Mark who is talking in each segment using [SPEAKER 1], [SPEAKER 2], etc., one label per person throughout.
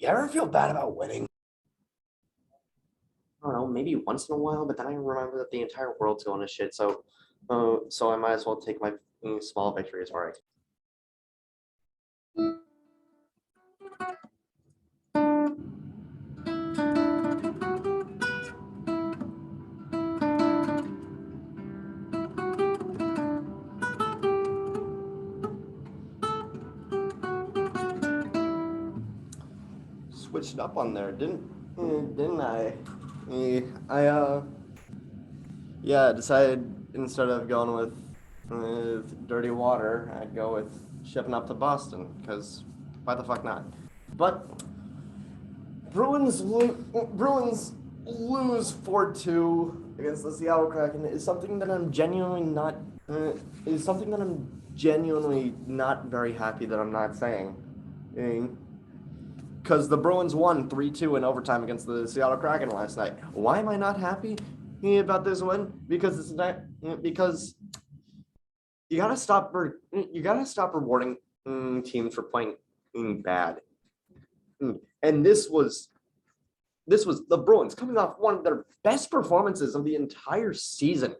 [SPEAKER 1] You ever feel bad about winning?
[SPEAKER 2] I don't know, maybe once in a while, but then I remember that the entire world's going to shit. So I might as well take my small victories where I can.
[SPEAKER 1] Switched up on there, didn't I? I yeah, decided instead of going with dirty water, I'd go with shipping up to Boston, because why the fuck not? But Bruins lose 4-2 against the Seattle Kraken is something that I'm genuinely not very happy that I'm not saying. Because the Bruins won 3-2 in overtime against the Seattle Kraken last night. Why am I not happy about this win? Because you gotta stop rewarding teams for playing bad. And this was the Bruins coming off one of their best performances of the entire season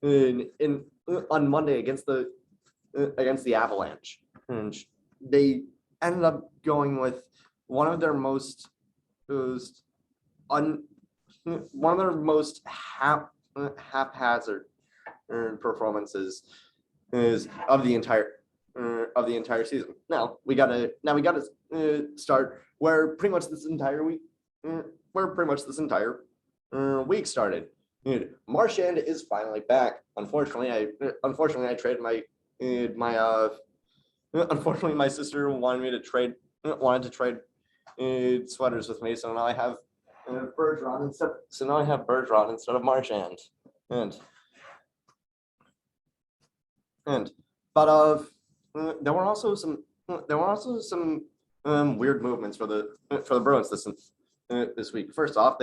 [SPEAKER 1] on Monday against the Avalanche. And they ended up going with one of their most haphazard performances of the entire season. Now we gotta start where pretty much this entire week started. Marchand is finally back. Unfortunately, I traded unfortunately my sister wanted to trade sweaters with me, so now I have Bergeron instead of Marchand. But there were also some weird movements for the Bruins this week. First off,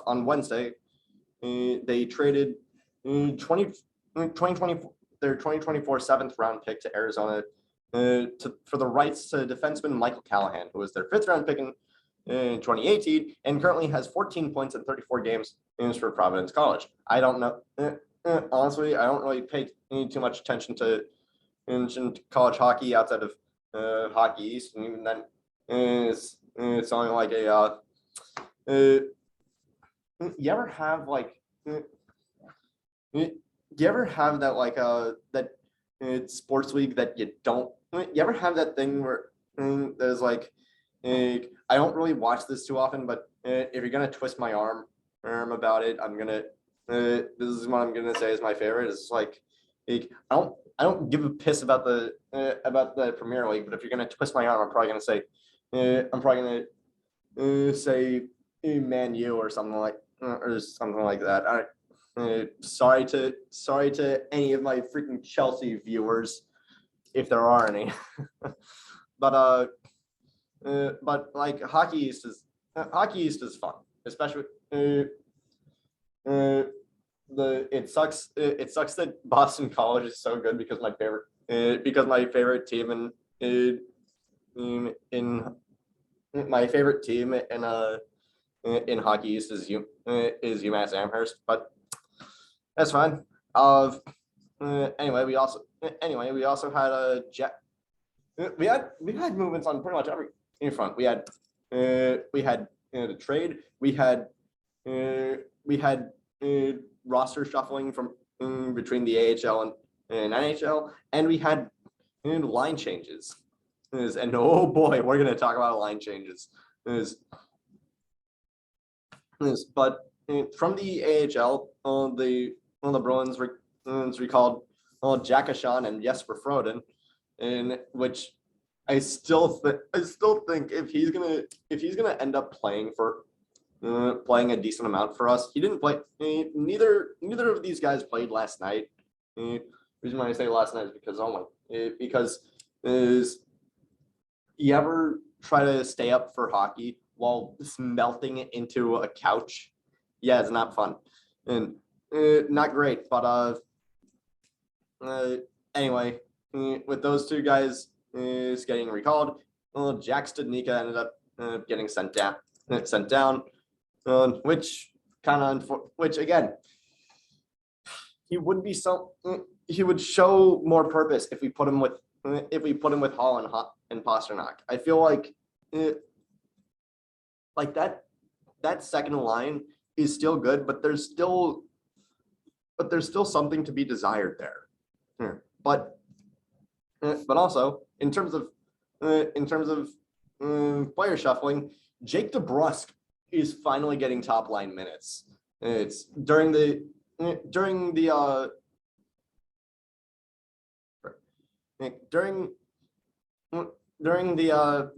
[SPEAKER 1] on Wednesday, they traded 2024 seventh round pick to Arizona for the rights to defenseman Michael Callahan, who was their fifth round pick in 2018 and currently has 14 points in 34 games for Providence College. I don't know. Honestly, I don't really pay too much attention to college hockey outside of Hockey East, and even then, it's only like a. You ever have like? Do you ever have that that sports league that you don't? You ever have that thing where there's like, I don't really watch this too often, but if you're gonna twist my arm about it, I'm gonna. This is what I'm gonna say is my favorite. It's like I don't give a piss about the Premier League, but if you're gonna twist my arm, I'm probably gonna say Man U or something like that. Sorry to any of my freaking Chelsea viewers, if there are any. but like Hockey East is fun, especially it sucks that Boston College is so good because my favorite team in Hockey East is UMass Amherst, but that's fine. Anyway, we also had we had movements on pretty much every front. We had the trade. We had roster shuffling from between the AHL and NHL, and we had line changes. And oh boy, we're gonna talk about line changes. But from the AHL, the Bruins recalled Jack Ashan and Jesper Froden, in which I still think if he's gonna end up playing a decent amount for us, he didn't play. Neither of these guys played last night. The reason why I say last night is because you ever try to stay up for hockey while melting it into a couch? Yeah, it's not fun and not great. But anyway, with those two guys getting recalled, Jack Studnicka getting sent down, which which again, he would show more purpose if we put him with Hall and Pasternak. I feel like that second line is still good, but there's still something to be desired there. But also in terms of player shuffling, Jake DeBrusk is finally getting top line minutes. It's during the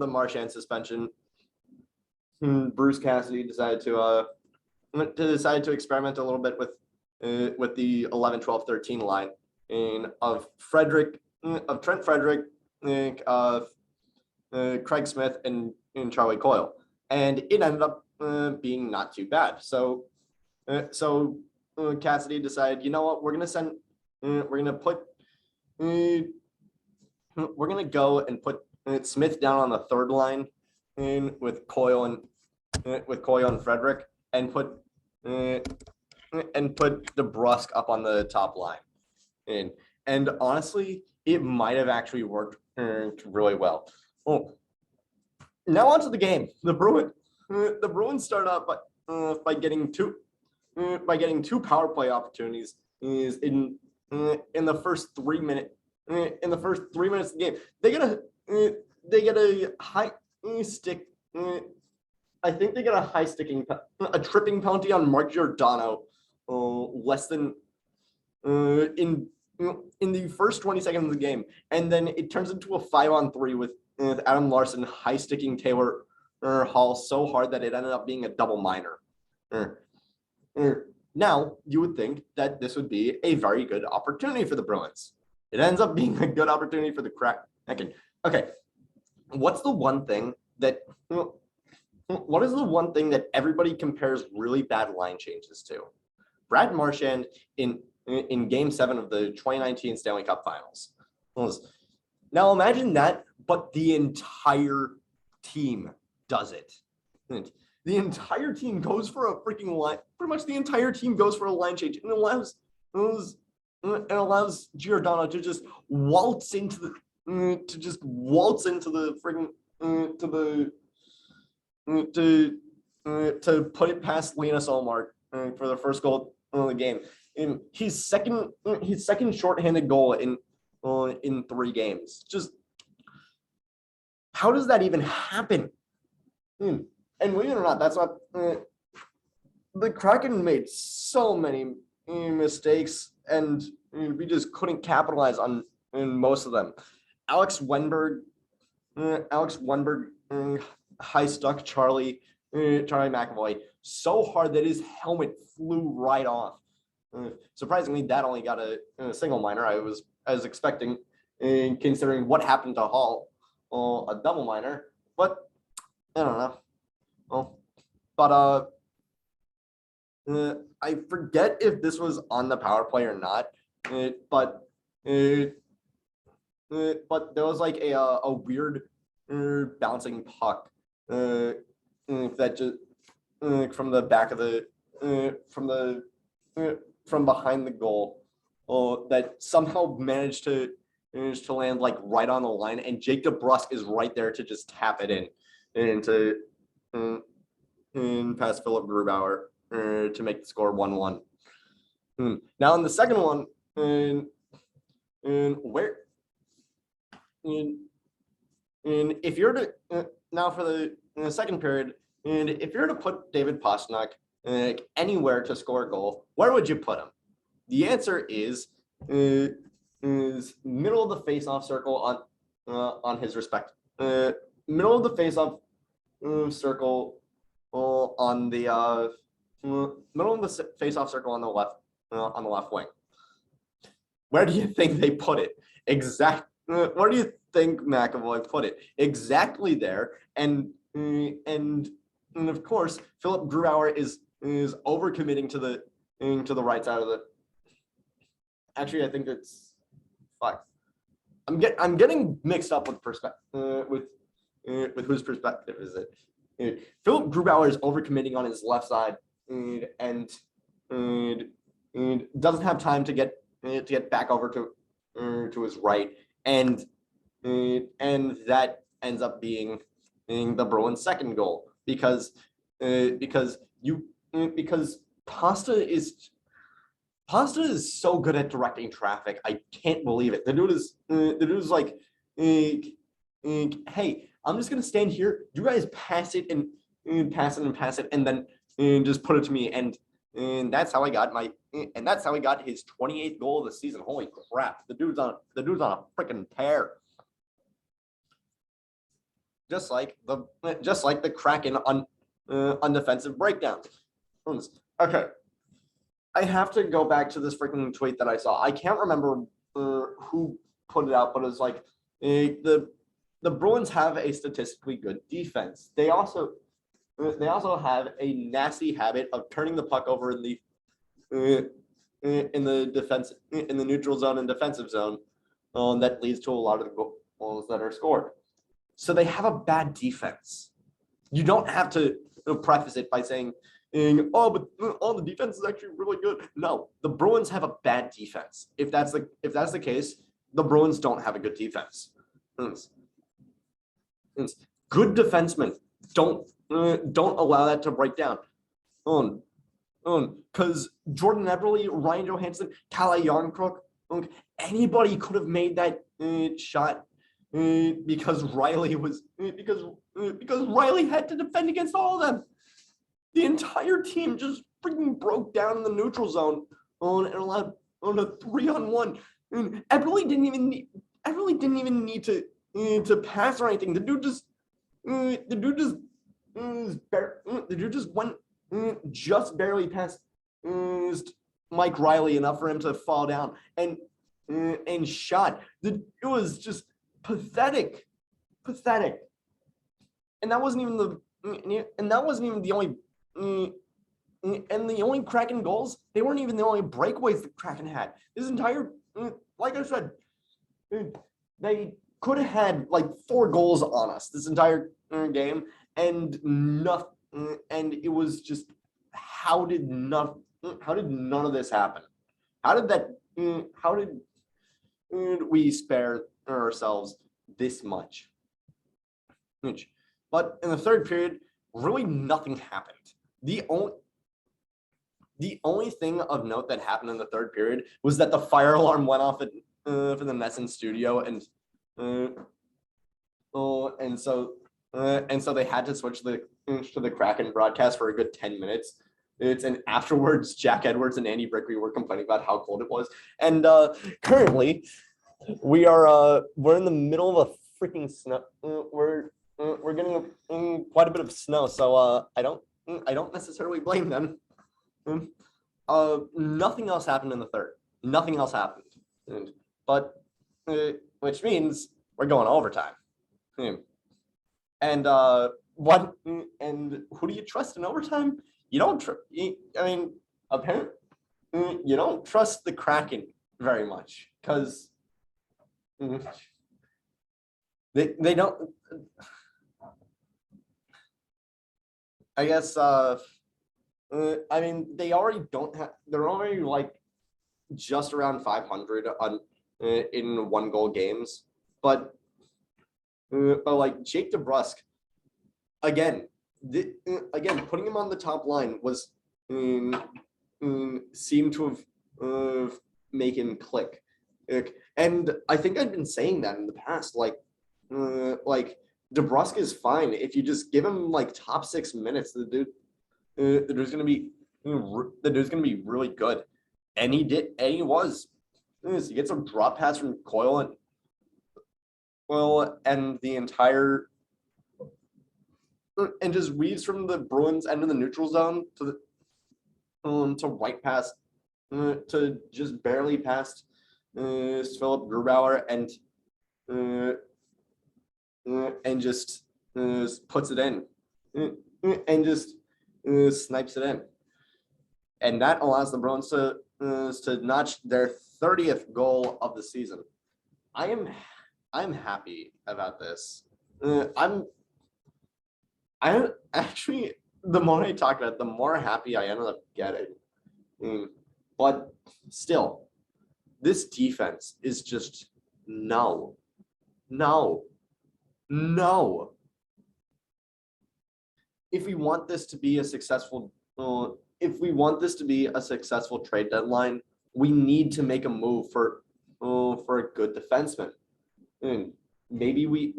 [SPEAKER 1] Marchand suspension, Bruce Cassidy decided to experiment a little bit with the 11, 12, 13 line of Trent Frederick, Craig Smith, and Charlie Coyle, and it ended up being not too bad. So Cassidy decided, you know what, we're gonna go and put Smith down on the third line with Coyle and Frederick, and put DeBrusk up on the top line. And honestly, it might have actually worked really well. Oh, now onto the game. The Bruins start out by getting two power play opportunities in the first 3 minutes. In the first 3 minutes of the game, they get a high stick. I think they get a tripping penalty on Mark Giordano, less than in the first 20 seconds of the game, and then it turns into a 5-on-3 with Adam Larson high sticking Taylor Hall so hard that it ended up being a double minor. Now you would think that this would be a very good opportunity for the Bruins. It ends up being a good opportunity for the Kraken. Okay, what is the one thing that everybody compares really bad line changes to? Brad Marchand in Game 7 of the 2019 Stanley Cup Finals. Now imagine that, but the entire team does it. The entire team goes for a freaking line. Pretty much the entire team goes for a line change, and allows Giordano to just waltz into the freaking to put it past Linus Ullmark for the first goal of the game. In his second shorthanded goal in 3 games. Just how does that even happen? And believe it or not, that's not the Kraken made so many mistakes, and we just couldn't capitalize on most of them. Alex Wenberg high stuck Charlie McAvoy so hard that his helmet flew right off. Surprisingly, that only got a single minor. I was expecting, considering what happened to Hall, a double minor. But I don't know. I forget if this was on the power play or not. But there was like a weird bouncing puck that just from the back of the from behind the goal that somehow managed to land like right on the line, and Jake DeBrusk is right there to just tap it in past Philip Grubauer to make the score 1-1. Now in the second one, if you're to now for the second period, and if you're to put David Pastrnak anywhere to score a goal, where would you put him? The answer is middle of the face-off circle on his respect. Middle of the face-off circle on the middle of the face-off circle on the left wing. Where do you think they put it? Where do you think McAvoy put it? Exactly there. And of course, Philip Grubauer is overcommitting to the right side of the. Actually, I think it's fuck. I'm getting mixed up with with whose perspective is it? Philip Grubauer is overcommitting on his left side and doesn't have time to get back over to his right, and that ends up being the Bruins' second goal because Pasta is so good at directing traffic. I can't believe it. The dude is like, hey, I'm just gonna stand here. You guys pass it and pass it and pass it, and then just put it to me. And that's how I got his 28th goal of the season. Holy crap! The dude's on a freaking tear. Just like the Kraken on defensive breakdowns. Okay. I have to go back to this freaking tweet that I saw. I can't remember who put it out, but it was like the Bruins have a statistically good defense. They also have a nasty habit of turning the puck over in the defense in the neutral zone and defensive zone, that leads to a lot of the goals that are scored. So they have a bad defense. You don't have to preface it by saying, oh, but the defense is actually really good. No, the Bruins have a bad defense. If that's the case, the Bruins don't have a good defense. Good defensemen don't allow that to break down. Because Jordan Eberle, Ryan Johansson, Kalle Yarncrook, anybody could have made that shot because Riley had to defend against all of them. The entire team just freaking broke down in the neutral zone and allowed on a 3-on-1. Eberle didn't even need to pass or anything. The dude just went just barely past Mike Riley enough for him to fall down and shot. It was just pathetic. And that wasn't even the only. And the only Kraken goals, they weren't even the only breakaways the Kraken had. This entire, like I said, they could have had like 4 goals on us this entire game, and nothing. And it was just, how did none of this happen? How did we spare ourselves this much? But in the third period, really nothing happened. The only thing of note that happened in the third period was that the fire alarm went off for the Nesson studio, and so they had to switch to the Kraken broadcast for a good 10 minutes. And afterwards, Jack Edwards and Andy Brickley were complaining about how cold it was. And currently, we're in the middle of a freaking snow. We're getting quite a bit of snow, so I don't necessarily blame them. Nothing else happened in the third. Nothing else happened, but which means we're going overtime. And what? And who do you trust in overtime? You don't. Apparently, you don't trust the Kraken very much because they don't. I guess. They already don't have. They're already like just around 500 on in 1-goal games, but like Jake DeBrusk, again, putting him on the top line was seemed to have make him click. And I think I've been saying that in the past, like DeBrusk is fine if you just give him like top 6 minutes. The dude's gonna be really good, and he did, and he was. He gets a drop pass from Coyle and the entire, and just weaves from the Bruins end of the neutral zone to right past to just barely past Philip Grubauer and just puts it in and just snipes it in, and that allows the Bruins to notch their 30th goal of the season. I'm happy about this. I actually, the more I talk about it, the more happy I ended up getting. Mm, But still, this defense is just no, no, no. If we want this to be a successful, if we want this to be a successful trade deadline, we need to make a move for a good defenseman. And maybe we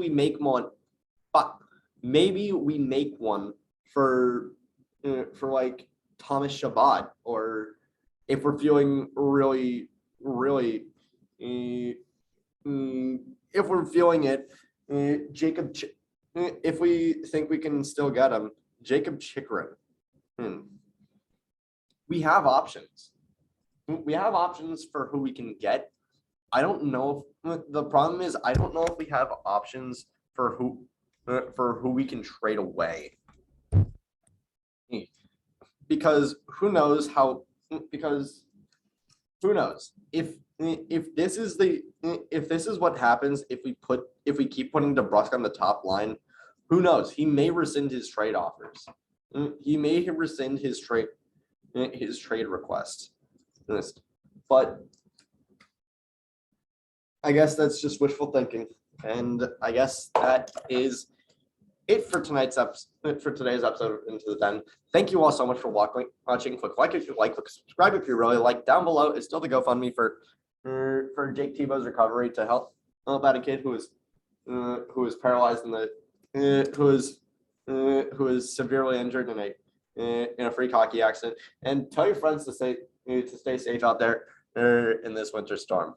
[SPEAKER 1] make one, but maybe we make one for like Thomas Shabbat, or if we're feeling really, uh, if we're feeling it, Jacob. If we think we can still get him, Jacob Chikrin. Hmm. We have options. We have options for who we can get. I don't know if the problem is I don't know if we have options for who we can trade away. Because who knows how because who knows if this is the if this is what happens if we keep putting DeBrusque on the top line, who knows? He may rescind his trade offers. He may rescind his trade request. But I guess that's just wishful thinking. And I guess that is it for today's episode of Into the Den. Thank you all so much for watching. Click like if you like, click subscribe if you really like. Down below is still the GoFundMe for Jake Tebow's recovery to help out a kid who is paralyzed who is severely injured in a freak hockey accident. And tell your friends to stay safe out there in this winter storm.